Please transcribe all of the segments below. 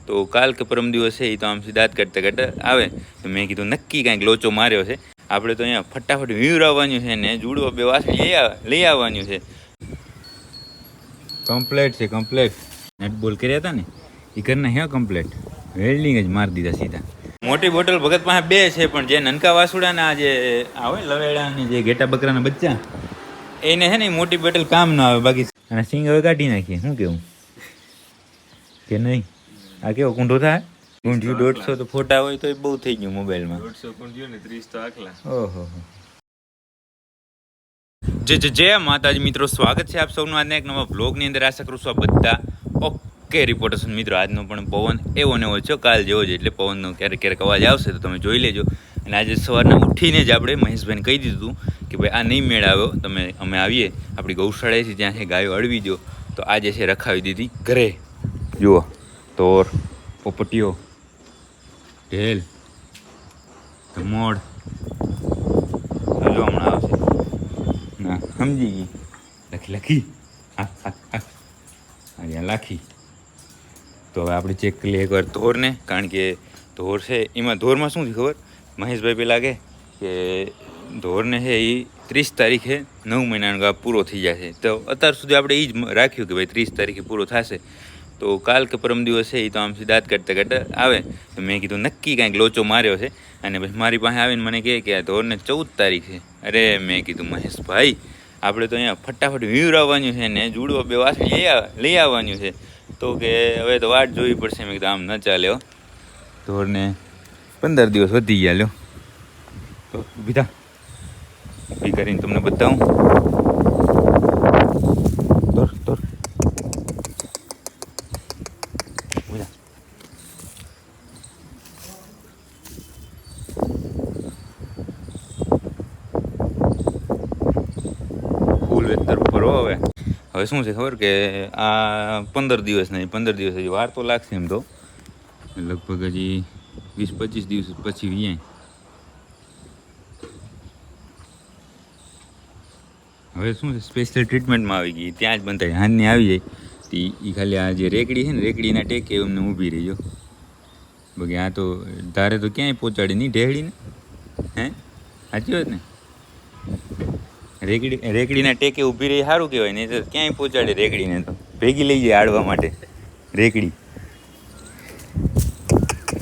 તો કાલ કે પરમ દિવસ છે એ તો આમથી દાંત કાઢતા કાઢતા આવે. તો મેં કીધું નક્કી કાંઈક લોચો માર્યો છે. આપણે તો અહીંયા ફટાફટ વીવરાવવાનું છે ને જુડવો બે વાસળી લઈ આવવાનું છે. કમ્પ્લેટ છે કમ્પ્લેટ. નેટ બોલ કર્યા હતા ને એ ઘરના હે કમ્પ્લેટ વેલ્ડિંગ જ મારી દીધા સીધા. મોટી બોટલ ભગત પાસે બે છે, પણ જે નનકા વાસુડાના જે આવે લવેડાની જે ઘેટા બકરાના બચ્ચા એને છે ને મોટી બોટલ કામ ના આવે. બાકી અને સિંગ હવે કાઢી નાખીએ. શું કેવું કે નહીં? આ કેવો કુંઢો થાય? કુંઢ્યું 150 તો ફોટા હોય તો બહુ થઈ ગયું મોબાઈલમાં. 150 કુંઢ્યું ને 30 તો આખલા. ઓહો. જય માતાજી મિત્રો, સ્વાગત છે આપ સૌનું આજના એક નવા બ્લોગની અંદર. આશા કરું છું આ બધા ઓકે રિપોર્ટર્સ. મિત્રો આજનો પણ પવન એવો ને એવો છે કાલ જેવો જ, એટલે પવનનો ક્યારેક ક્યારેક અવાજ આવશે તો તમે જોઈ લેજો. અને આજે સવારના ઉઠીને જ આપણે મહેશભાઈને કહી દીધું કે ભાઈ આ નહીં મેળ આવ્યો, અમે આવીએ આપણી ગૌશાળાએથી ત્યાં છે ગાયો અળવી દો. તો આજે છે રખાવી દીધી ઘરે. જુઓ તોર, પોપટીઓ, ઢેલ, ધમોડ જો હમણાં આવશે. ના સમજી ગઈ. લખી હા લાખી. તો હવે આપણે ચેક કરી લઈએ એકવાર ધોરને, કારણ કે ધોર છે એમાં ધોરમાં શું થયું ખબર? મહેશભાઈ પહેલાં કે ધોરને છે એ 30 તારીખે 9 મહિનાનો ગાપ પૂરો થઈ જશે. તો અત્યાર સુધી આપણે એ જ રાખ્યું કે ભાઈ 30 તારીખે પૂરો થશે. તો કાલ કે પરમ દિવસ છે એ તો આમથી દાંત કાઢતા કાઢતા આવે. તો મેં કીધું નક્કી કાંઈક લોચો માર્યો છે. અને પછી મારી પાસે આવીને મને કહે કે આ ધોરને 14 તારીખ છે. અરે મેં કીધું મહેશભાઈ આપણે તો અહીંયા ફટાફટ વીવરાવવાનું છે ને જુડવો બે વાસળી લઈ આવવાનું છે. તો કે હવે તો વાટ જોવી પડશે. મેં કીધું આમ ન ચાલે હો, ધોરને 15 દિવસ વધી ગયા. લ્યો તો બીધા ઊભી કરીને તમને બતાવું. ધોર ફૂલ વેતર ઉપર હવે શું છે ખબર કે આ 15 દિવસ નહીં, 15 દિવસ હજી વાર તો લાગશે. એમ તો લગભગ હજી 20-25 દિવસ પછી વ્યાય. હવે શું છે સ્પેશિયલ ટ્રીટમેન્ટમાં આવી ગઈ, ત્યાં જ બંધાય. હાનની આવી જાય તો એ ખાલી આ જે રેકડી છે ને રેકડીના ટેકે અમને ઊભી રહી જો. બાકી આ તો ધારે તો ક્યાંય પહોંચાડી નહીં ઢેહડીને. હે સાચી વાત ને? રેકડીના ટેકે ઊભી રહી સારું કહેવાય. નહીં તો ક્યાંય પહોંચાડે રેકડીને, તો ભેગી લઈ જાય આડવા માટે રેકડી.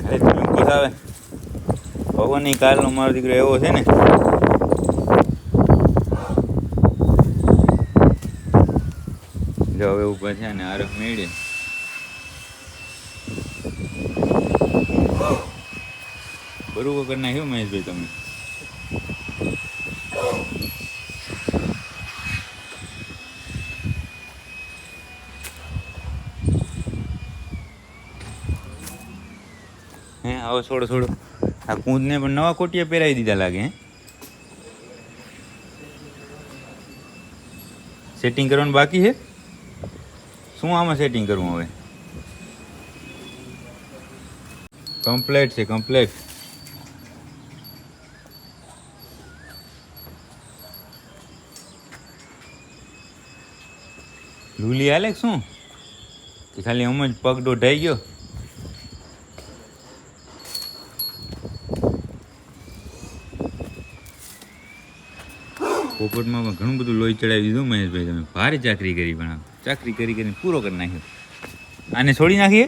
અરે ગ્લુકોઝ આવે પવનની કાલનો મારો દીકરો એવો છે ને. જો હવે ઊભા છે ને આરફ મેળે. બરોબર કરી નાખ્યું મહેશભાઈ તમે. હે આવો છોડો. આ કૂંદને પણ નવા કોટિયા પહેરાવી દીધા લાગે. હે સેટિંગ કરવાનું બાકી છે. શું આમાં સેટિંગ કરવું હવે? કમ્પ્લેટ છે કમ્પ્લેટ. લૂલી હાલે શું કે ખાલી આમ જ પગ દોઢાઈ ગયો? પોપટમાં ઘણું બધું લોહી ચડાવી દીધું મહેશભાઈ. તમે ભારે ચાકરી કરી, પણ ચાકરી કરીને પૂરો કરી નાખ્યો. આને છોડી નાખીએ.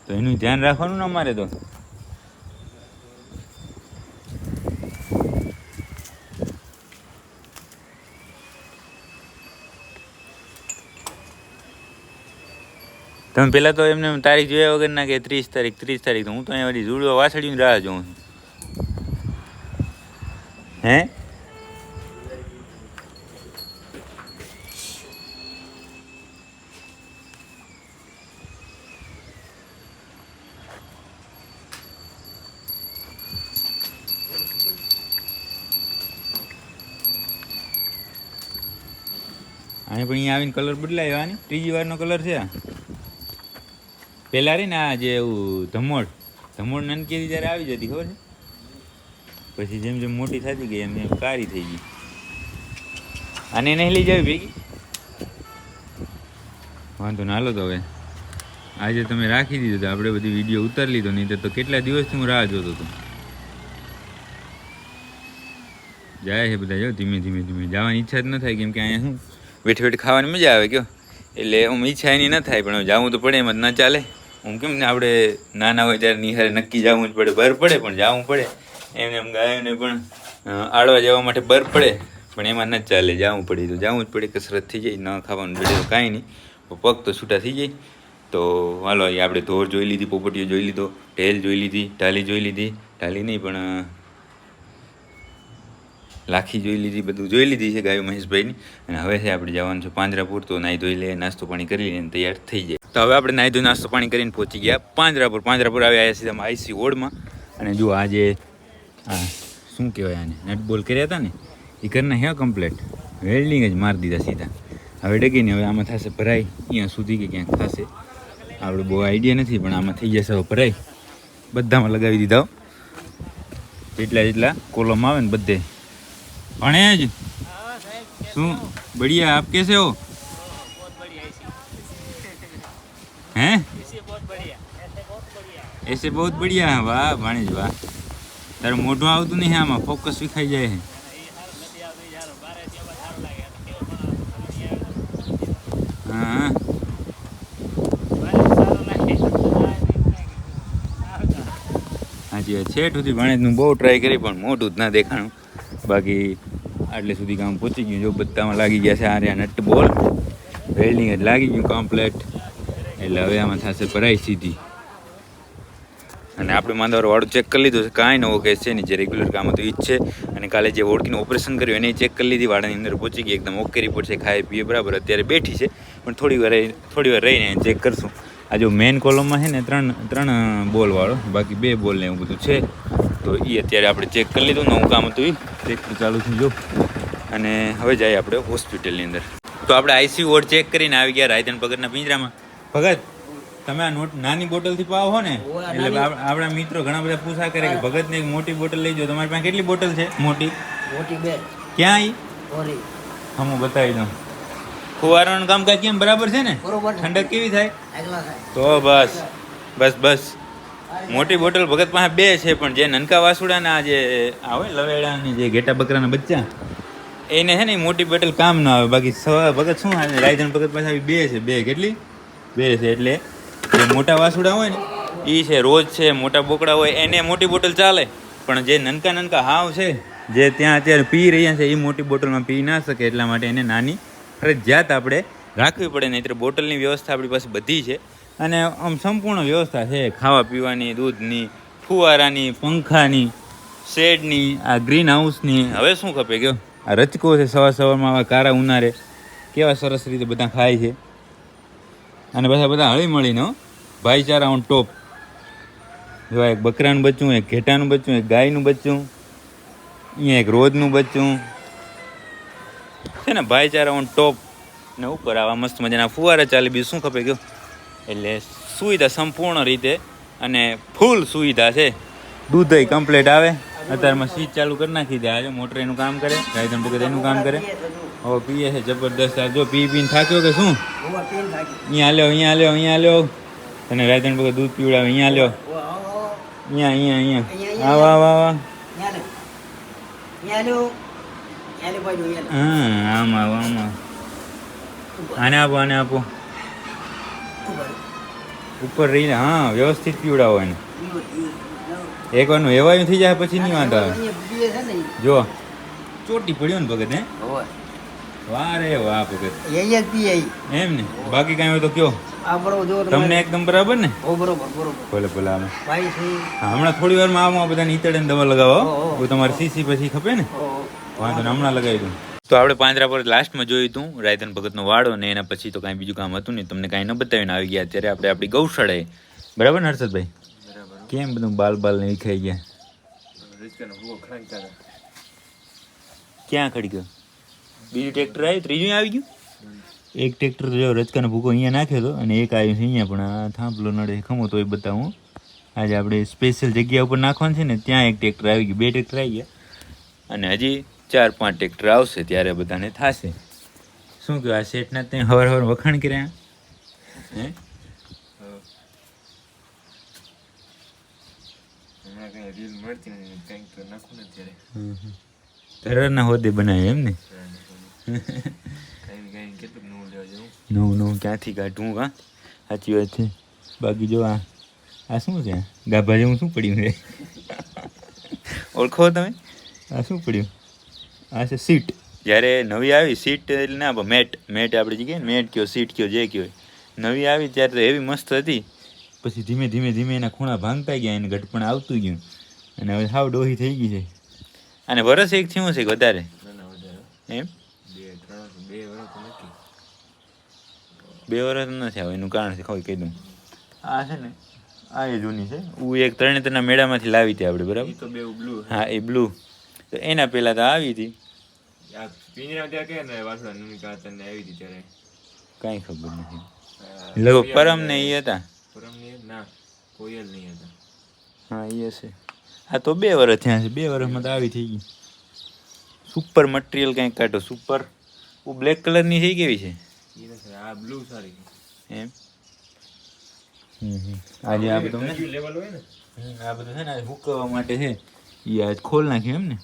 તો એનું ધ્યાન રાખવાનું ને અમારે. તો તમે પેલા તો એમને તારીખ જોયા વગર ના કે 30 તારીખ. તો હું તો અહીંયા વળી જુડવા વાસળીની રાહ જોઉં છું. હે આને પણ અહીંયા આવીને કલર બદલાયો. આની ત્રીજી વારનો કલર છે. પહેલાં રે ને આ જે એવું ધમોડ નાનકી હતી ત્યારે આવી જતી ખબર છે. પછી જેમ જેમ મોટી થતી ગઈ એમ એમ કાળી થઈ ગઈ. આને નહીં લઈ જાવી ભેગી. વાંધો ના હાલો તો હવે આજે તમે રાખી દીધો તો આપણે બધી વિડીયો ઉતારી લીધો, નહીં તો કેટલા દિવસથી હું રાહ જોતો હતો. જાય છે બધા, જો ધીમે ધીમે ધીમે. જવાની ઈચ્છા જ ન થાય, કેમ કે અહીંયા શું બેઠી બેઠી ખાવાની મજા આવે કયો, એટલે હું ઈચ્છા એની ન થાય, પણ જવું તો પડે, એમ જ ના ચાલે. હું કેમ ને આપણે નાના હોય ત્યારે નિહારે નક્કી જવું જ પડે, બર પડે પણ જવું પડે. એમને એમ ગાયોને પણ આડવા જવા માટે બર પડે, પણ એમાં ન ચાલે, જવું પડે તો જવું જ પડે. કસરત થઈ જાય, ન ખાવાનું જડે તો કાંઈ નહીં, પગ તો છૂટા થઈ જાય. તો હાલો આપણે ધોર જોઈ લીધી, પોપટીઓ જોઈ લીધો, ઢેલ જોઈ લીધી, ઢાલી જોઈ લીધી, ઢાલી નહીં પણ લાખી જોઈ લીધી, બધું જોઈ લીધી છે ગાયો મહેશભાઈની. અને હવે છે આપણે જવાનું છે પાંજરાપુર. તો નાહી ધોઈ લે, નાસ્તો પાણી કરી લઈને તૈયાર થઈ જાય. તો હવે આપણે નાહી ધોઈ નાસ્તો પાણી કરીને પહોંચી ગયા પાંજરાપુર. પાંજરાપુર આવ્યા સીધા આઈસી વોર્ડમાં. અને જુઓ આજે હા શું કહેવાય આને, નટ બોલ કર્યા હતા ને એ કરના હે કમ્પ્લેટ, વેલ્ડિંગ જ મારી દીધા સીધા. હવે ડગીને હવે આમાં થશે ભરાઈ, અહીંયા સુધી કે ક્યાંક થશે, આપણે બહુ આઈડિયા નથી, પણ આમાં થઈ જશે હવે ભરાઈ. બધામાં લગાવી દીધા, જેટલા કોલમ આવે ને બધે. ભણેજ શું બઢિયા, આપ कैसे हो? हैं ऐसे बहुत बढ़िया. વાહ ભાણેજ વાહ, તારું મોઢું આવતું નહીં આમાં, ફોકસ વિખાઈ જાય છે. હા હાજી વાત. છેઠ સુધી ભાણેજનું બહુ ટ્રાય કરી પણ મોઢું જ ના દેખાણું. બાકી આટલે સુધી કામ પહોંચી ગયું. જો બધામાં લાગી ગયા છે આ રહ્યા નટ બોલ, વેલ્ડિંગ જ લાગી ગયું કમ્પ્લેટ. એટલે હવે આમાં થશે ભરાઈ સીધી. અને આપણે માંદવાળું ચેક કરી લીધું છે, કાંઈ નવો કેસ છે નહીં, જે રેગ્યુલર કામ હતું એ જ છે. અને કાલે જે ઓળખીનું ઓપરેશન કર્યું એને ચેક કરી લીધી, વાડાની અંદર પહોંચી ગઈ, એકદમ ઓકે રિપોર્ટ છે, ખાઈ પીએ બરાબર. અત્યારે બેઠી છે, પણ થોડી વાર રહીને ચેક કરશું. આ જો મેઇન કોલમમાં છે ને ત્રણ બોલવાળો, બાકી 2 બોલ ને એવું બધું છે. તો એ અત્યારે આપણે ચેક કરી લીધું, નવું કામ હતું એ ચેક ચાલુ થયું જો. અને હવે જઈએ આપણે હોસ્પિટલની અંદર. તો આપણે આઈસી વોર્ડ ચેક કરીને આવી ગયા રાયધન ભગતના પિંજરામાં. ભગત તમે આ નાની બોટલથી પાવો હો ને, એટલે આપણા મિત્રો ઘણા બધા પૂછા કરે કે ભગતને એક મોટી બોટલ લઈ જાઓ. તમારી પાસે કેટલી બોટલ છે? મોટી 2. ક્યાં આવી? હું બતાવી દઉં. ફુવારાનું કામકાજ કેમ બરાબર છે ને? ઠંડક કેવી થાય? તો બસ મોટી બોટલ ભગત પાસે 2 છે, પણ જે નનકા વાસુડાના જે આવે લવેડાની જે ઘેટા બકરાના બચ્ચા એને છે ને મોટી બોટલ કામ ના આવે. બાકી ભગત શું રાયધન ભગત પાસે આવી 2 છે. 2 કેટલી? 2 છે. એટલે જે મોટા વાસુડા હોય ને એ છે રોજ છે, મોટા બોકડા હોય એને મોટી બોટલ ચાલે, પણ જે નનકા હાવ છે જે ત્યાં અત્યારે પી રહ્યા છે એ મોટી બોટલમાં પી ના શકે, એટલા માટે એને નાની ફરજિયાત આપણે રાખવી પડે. નહીં બોટલની વ્યવસ્થા આપણી પાસે બધી છે, અને આમ સંપૂર્ણ વ્યવસ્થા છે, ખાવા પીવાની, દૂધની, ફુવારાની, પંખાની, શેડની, આ ગ્રીન હાઉસની. હવે શું ખપે ગયો, આ રચકો છે સવારમાં આવા કારા ઉનાળે કેવા સરસ રીતે બધા ખાય છે. અને બધા હળી મળીને ભાઈચારા ઓન ટોપ. જો એક બકરાનું બચ્ચું, એક ઘેટાનું બચ્ચું, એક ગાયનું બચ્ચું, અહીંયા એક રોજનું બચ્ચું છે ને, ભાઈચારા ઓન ટોપ. ને ઉપર આવા મસ્ત મજાના ફુવારા ચાલે, બીજું શું ખપે ગયો. એટલે સુવિધા સંપૂર્ણ રીતે અને ફૂલ સુવિધા છે. દૂધ કમ્પ્લીટ આવે. અત્યારમાં સ્વિચ ચાલુ કરી નાખી દે, આજે મોટર એનું કામ કરે, રાયધન ભગત એનું કામ કરે. હવે પીએ છે જબરદસ્ત. જો પીને થાક્યો કે શું? અહીંયા લ્યો અને રાયધન ભગત દૂધ પીવડાવે. અહીંયા લ્યો, અહીંયા આવા હા આમાં આને આપો ઉપર રહીને. હા વ્યવસ્થિત પીવડાવો એને. એકવારનું એવાયું થઈ જાય પછી નહીં વાંધો આવે. જો ચોટી પડ્યો ને ભગત, હે વાહ રે વાહ ભગત. એમ ને બાકી કાંઈ હોય તો કયો, તમને એકદમ બરાબર ને? ભલે હમણાં થોડી વારમાં આવું બધાને ઈતળે દવા લગાવો. તમારે સીસી પછી ખપે ને, વાંધો ને હમણાં લગાવી દઉં. તો આપણે પાંજરા પર લાસ્ટમાં જોયું હતું રાયધન ભગતનો વાડો, ને એના પછી તો કાંઈ બીજું કામ હતું નહીં, તમને કાંઈ ન બતાવીને આવી ગયા. અત્યારે આપણે આપણી ગૌશાળાએ. બરાબર ને હર્ષદભાઈ? કેમ બધું બાલ ને વિખાઈ ગયા? ક્યાં ખડી ગયો? બીજું ટ્રેક્ટર આવ્યું, ત્રીજું આવી ગયું. એક ટ્રેક્ટર જો રચકાનો ભૂકો અહીંયા નાખ્યો હતો, અને એક આવ્યું છે અહીંયા, પણ આ થાંભલો નડે ખમો તો એ બતાવું. આજે આપણે સ્પેશિયલ જગ્યા ઉપર નાખવાનું છે ને, ત્યાં એક ટ્રેક્ટર આવી ગયું, 2 ટ્રેક્ટર આવી ગયા, અને હજી 4-5 ટ્રેક્ટર આવશે, ત્યારે બધાને થશે. શું કહ્યું આ શેઠના ત્યાં હવાર વખાણ કર્યા? હે હમણાં કઈ રીલ મળતી નથી, કંઈક તો નાખું ને ત્યારે ઘરના હોદે બનાવ્યું એમ ને કઈ કેટલું નવું લેવા જવું. નવું ક્યાંથી કાઢવું કા સાચી વાત છે. બાકી જો આ શું છે ગાભા જેવું શું પડ્યું છે ઓળખો તમે? આ શું પડ્યું? આ છે સીટ. જ્યારે નવી આવી સીટ એટલે ના મેટ આપણી જગ્યાએ મેટ કયો સીટ કયો જે કયો નવી આવી ત્યારે તો એવી મસ્ત હતી. પછી ધીમે ધીમે એના ખૂણા ભાંગતા ગયા એને ઘટપણ આવતું ગયું અને હવે સાવ ડોહી થઈ ગઈ છે. અને વરસ એક થયું છે કે વધારે? એમ 2 વર્ષ તો નથી. 2 વર્ષ નથી આવે એનું કારણ છે ખબર કહી દઉં. આ છે ને આ એ જૂની છે. હું એક તરણેતરના મેળામાંથી લાવી હતી આપણે બરાબર. તો બે બ્લુ. હા એ બ્લુ. તો એના પહેલાં તો આવી હતી. આ પિંજરા ત્યાં કે ને વાસણા નમિકા તને આવી હતી ત્યારે કાંઈ ખબર નથી. લગભગ પરમ ને એ હતા. પરમ ની ના કોયલ નહીં હતા. હા એ હશે. હા તો 2 વર્ષ થયા છે. 2 વર્ષમાં તો આવી થઈ ગઈ. સુપર મટીરિયલ કંઈક કાઢો સુપર. હું બ્લેક કલરની છે કેવી છે? એ નથી આ બ્લુ સારી છે એમ. આજે આ બધું ને લેવલ હોય ને આ બધું છે ને હુકવવા માટે છે એ આજ ખોલ નાખ્યું એમ ને.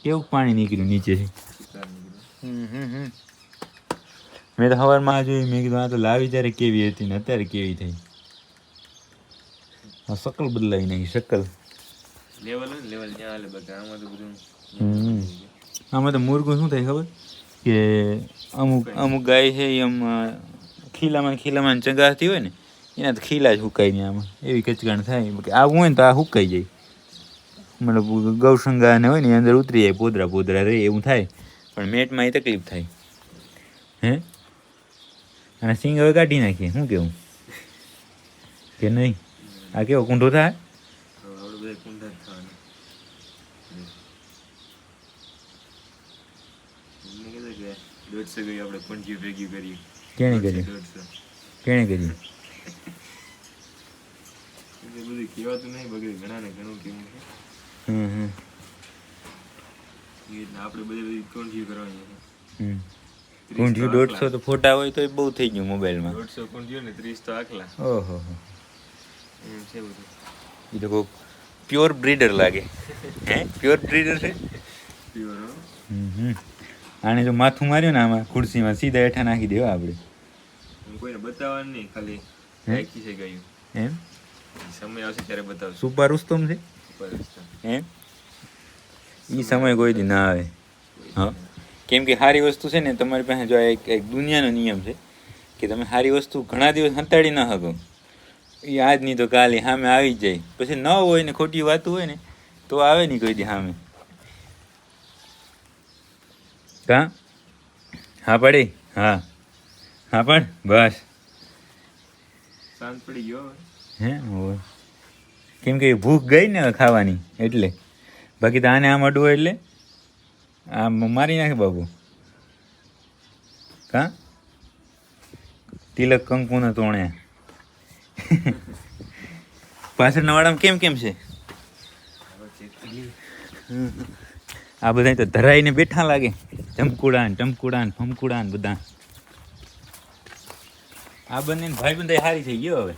કેવું પાણી નીકળ્યું નીચેથી. મેં તો સવારમાં આ જોયું મેં કીધું આ તો લાવી ત્યારે કેવી હતી ને અત્યારે કેવી થઈ. હા શકલ બદલાવી નાખી શકલ. લેવલ હોય ને લેવલ ત્યાં હાલે બધા આમાં તો બધું આમાં તો મુર્ગું શું થાય ખબર કે અમુક ગાય છે એ આમ ખીલામાં ચગાવતી હોય ને એના તો ખીલા જ હુકાય નહીં આમાં એવી કચકાણ થાય કે આવું હોય ને તો આ હુકાઈ જાય. મતલબ ગૌસંગા ને હોય ને અંદર ઉતરી જાય પોદરા રહે એવું થાય પણ મેટમાં એ તકલીફ થાય. હે અને સિંગ હવે કાઢી નાખીએ શું કેવું કે નહીં? આ કેવો કુંઢો થાય? આપણે બધા કુંડા જ થવાના. એમને કીધું કે 150 ગઈ આપણે પંચી ભેગી કરી. કેણે કરી? 150 કેણે કરી? એ બધું કહેવાતું નહીં બગડે ઘણા ને ઘણું કેવું છે. આપણે બધી કોન્ટ્રી કરવાની છે. કુંઢ્યું 150 તો ફોટા હોય તો એ બહુ થઈ ગયું મોબાઈલમાં. 150 કોન્ટ્રી ને 30 તો આખલા. ઓહો એમ છે બધું. એ તો કોઈ પ્યોર બ્રીડર લાગે. હે પ્યોર બ્રીડર છે. પ્યોર આને જો માથું માર્યું ને આમાં ખુરશીમાં સીધા હેઠા નાખી દેવા આપણે. કોઈને બતાવવાનું નહીં ખાલી રાખી છે ગયું એમ. સમય આવશે ત્યારે બતાવશું. સુપર ઉસ્તમ છે એમ. એ સમય કોઈ દી ના આવે. હા કેમ કે સારી વસ્તુ છે ને તમારી પાસે જો એક દુનિયાનો નિયમ છે કે તમે સારી વસ્તુ ઘણા દિવસ હંતાડી ન શકો. એ આજની તો કાલે સામે આવી જ જાય. પછી ન હોય ને ખોટી વાતું હોય ને તો આવે નહીં કોઈ દી સામે. કા હા પડી હા પણ બસ શાંત પડી ગયો. હે હોય કેમ કે ભૂખ ગઈ ને ખાવાની એટલે. બાકી તો આને આમ અડવો એટલે આ મારી નાખે બાબુ. કા તિલક કંકુ ને તોણે પાછળના વાળામાં કેમ છે? આ બધા તો ધરાઈને બેઠા લાગે. ટમકુડા ફમકુડા બધા. આ બંને ભાઈ બંધ હારી થઈ ગયો. હવે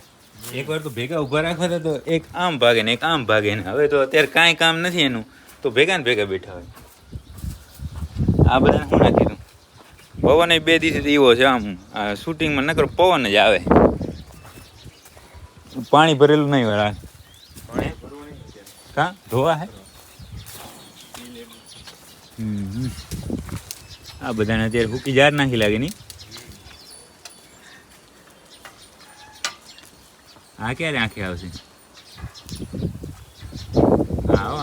એકવાર તો ભેગા ઊભા રાખવા હતા તો એક આમ ભાગે ને એક આમ ભાગે ને હવે તો અત્યારે કાંઈ કામ નથી એનું તો ભેગા ને ભેગા બેઠા હોય. આ બધાને શું નાખી દઉં પવન 2 દિવસથી એવો છે આમ આ શૂટિંગમાં નકર પવન જ આવે. પાણી ભરેલું નહીં હોય કા ધોવા હે. આ બધાને અત્યારે હુકી જાર નાખી લાગે નહીં. આ ક્યારે આંખે આવશે? આવો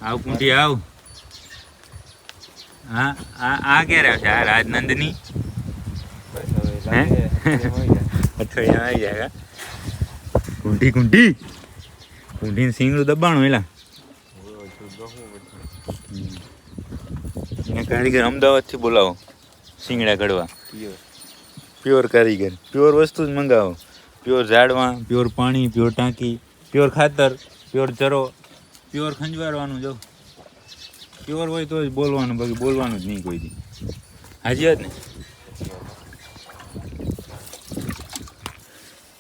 આવ કુંઠી આવ. હા આ ક્યારે આવશે? આ રાજનંદની અઠવાડિયા આવી જાય. કુંઠી સિંગડું દબાણું એલા એને કારીગર અમદાવાદથી બોલાવો સિંગડા કડવા. પ્યોર કારીગર પ્યોર વસ્તુ જ મંગાવો. પ્યોર ઝાડવા પ્યોર પાણી પ્યોર ટાંકી પ્યોર ખાતર પ્યોર ચરો પ્યોર ખંજવારવાનું. જો પ્યોર હોય તો જ બોલવાનું બાકી બોલવાનું જ નહીં કોઈ દી. હાજી વાત ને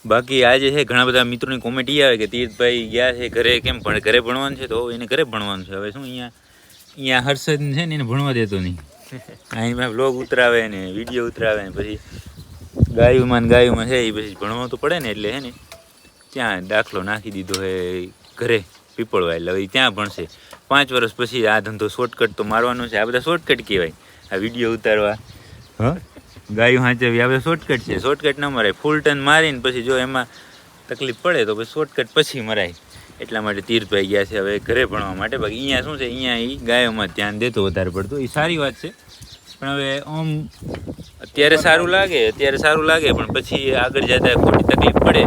બાકી આજે છે ઘણા બધા મિત્રોની કોમેન્ટ એ આવે કે તીર્થભાઈ ગયા છે ઘરે, કેમ પણ ઘરે ભણવાનું છે? તો એને ઘરે ભણવાનું છે. હવે શું અહીંયા હર્ષદ છે ને એને ભણવા દેતો નહીં. અહીં વ્લોગ ઉતરાવે ને વિડીયો ઉતરાવે ને પછી ગાયુંમાં છે એ પછી ભણવા તો પડે ને, એટલે હે ને ત્યાં દાખલો નાખી દીધો હે ઘરે પીપળવા. એટલે હવે ત્યાં ભણશે 5 વર્ષ પછી. આ ધંધો શોર્ટકટ તો મારવાનો છે. આ બધા શોર્ટકટ કહેવાય, આ વિડીયો ઉતારવા, હા ગાયું હાંચવી, આ બધા શોર્ટકટ છે. શોર્ટકટ ન મરાય. ફૂલ ટર્ન મારીને પછી જો એમાં તકલીફ પડે તો પછી શોર્ટકટ પછી મરાય. એટલા માટે તીર્થભાઈ ગયા છે હવે ઘરે ભણવા માટે. બાકી અહીંયા શું છે, અહીંયા એ ગાયોમાં ધ્યાન દેતો વધારે પડતું, એ સારી વાત છે. પણ હવે આમ અત્યારે સારું લાગે પણ પછી આગળ જતા ખોટી તકલીફ પડે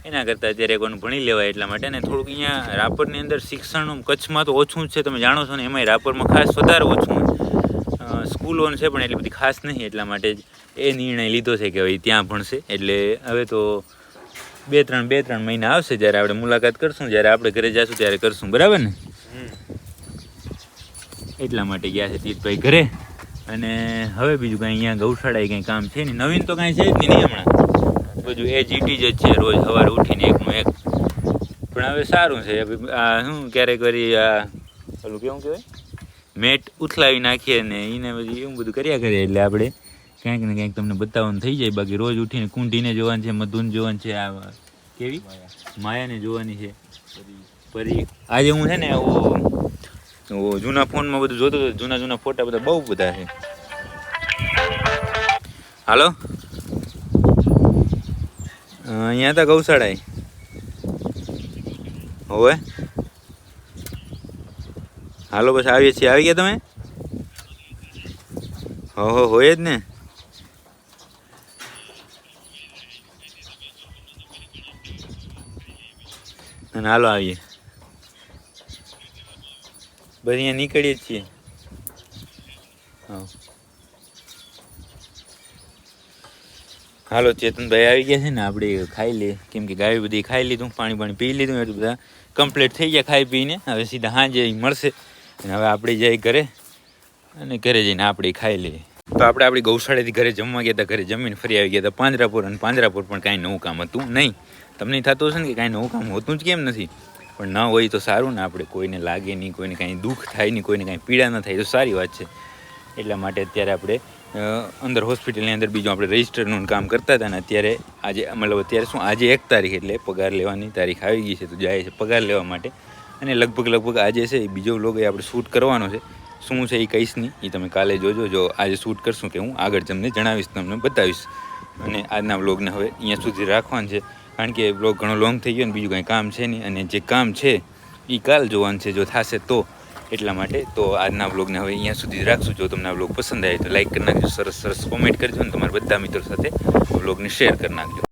એના કરતાં અત્યારે કોઈનું ભણી લેવાય. એટલા માટે ને થોડુંક અહીંયા રાપરની અંદર શિક્ષણ કચ્છમાં તો ઓછું જ છે, તમે જાણો છો ને. એમાંય રાપરમાં ખાસ વધારે ઓછું સ્કૂલો છે પણ એટલી બધી ખાસ નહીં. એટલા માટે જ એ નિર્ણય લીધો છે કે હવે ત્યાં ભણશે. એટલે હવે તો 2-3 મહિના આવશે જ્યારે આપણે મુલાકાત કરશું, જ્યારે આપણે ઘરે જઈશું ત્યારે કરશું, બરાબર ને? એટલા માટે ગયા છે તીર્થભાઈ ઘરે. અને હવે બીજું કાંઈ અહીંયા ગૌશાળાએ કંઈ કામ છે નહીં, નવીન તો કાંઈ છે જ નહીં હમણાં. બધું એજીટી જ છે, રોજ સવારે ઉઠીને એકનું એક. પણ હવે સારું છે. આ શું ક્યારેક વળી આ પેલું કેવું કહેવાય, મેટ ઉથલાવી નાખીએ ને એને પછી એવું બધું કર્યા કરીએ. એટલે આપણે ક્યાંક ને ક્યાંક તમને બતાવવાનું થઈ જાય. બાકી રોજ ઉઠીને કુંઢીને જોવાની છે, મધુને જોવાની છે, આ કેવી માયાને જોવાની છે, પરી. આજે હું છે ને જૂના ફોનમાં બધું જોતો હતો, જૂના ફોટા બધા બહુ બધા છે. હાલો, અહીંયા હતા ગૌશાળા હવે. હાલો બસ આવીએ છીએ. આવી ગયા તમે? હોય જ ને. અને હાલો આવીએ બસ, અહીંયા નીકળીએ જ છીએ. હા હાલો, ચેતનભાઈ આવી ગયા છે ને, આપણે ખાઈ લઈએ. કેમ કે ગાય બધી ખાઈ લીધું, પાણી પી લીધું, એટલે બધા કમ્પ્લીટ થઈ ગયા ખાઈ પીને. હવે સીધા સાંજે મળશે અને હવે આપણે જઈએ ઘરે, અને ઘરે જઈને આપણે ખાઈ લઈએ. તો આપણે આપણી ગૌશાળાથી ઘરે જમવા ગયા હતા. ઘરે જમીને ફરી આવી ગયા હતા પાંજરાપુર. અને પાંજરાપુર પણ કાંઈ નવું કામ હતું નહીં. તમને થતું હશે ને કે કાંઈ નવું કામ હોતું જ કેમ નથી, પણ ન હોય તો સારું ને. આપણે કોઈને લાગે નહીં, કોઈને કાંઈ દુઃખ થાય નહીં, કોઈને કાંઈ પીડા ન થાય તો સારી વાત છે. એટલા માટે અત્યારે આપણે અંદર હોસ્પિટલની અંદર બીજું આપણે રજિસ્ટરનું કામ કરતા હતા. ને અત્યારે અત્યારે શું, આજે 1 તારીખ એટલે પગાર લેવાની તારીખ આવી ગઈ છે. તો જાય છે પગાર લેવા માટે. અને લગભગ આજે છે એ બીજો વ્લોગ એ આપણે શૂટ કરવાનો છે. શું છે એ કહીશ નહીં, એ તમે કાલે જોજો. જો આજે શૂટ કરશું કે હું આગળ તમને જણાવીશ, તમને બતાવીશ. અને આજના વ્લોગને હવે અહીંયા સુધી રાખવાનું છે, કારણ કે વ્લોગ ઘણો લોંગ થઈ ગયો ને બીજું કાંઈ કામ છે નહીં. અને જે કામ છે એ કાલ જોવાનું છે, જો થશે તો. એટલા માટે તો આજના વ્લોગને હવે અહીંયા સુધી જ રાખશું. જો તમને આ વ્લોગ પસંદ આવે તો લાઈક કરી નાખજો, સરસ કોમેન્ટ કરજો, અને તમારા બધા મિત્રો સાથે વ્લોગને શેર કરી નાખજો.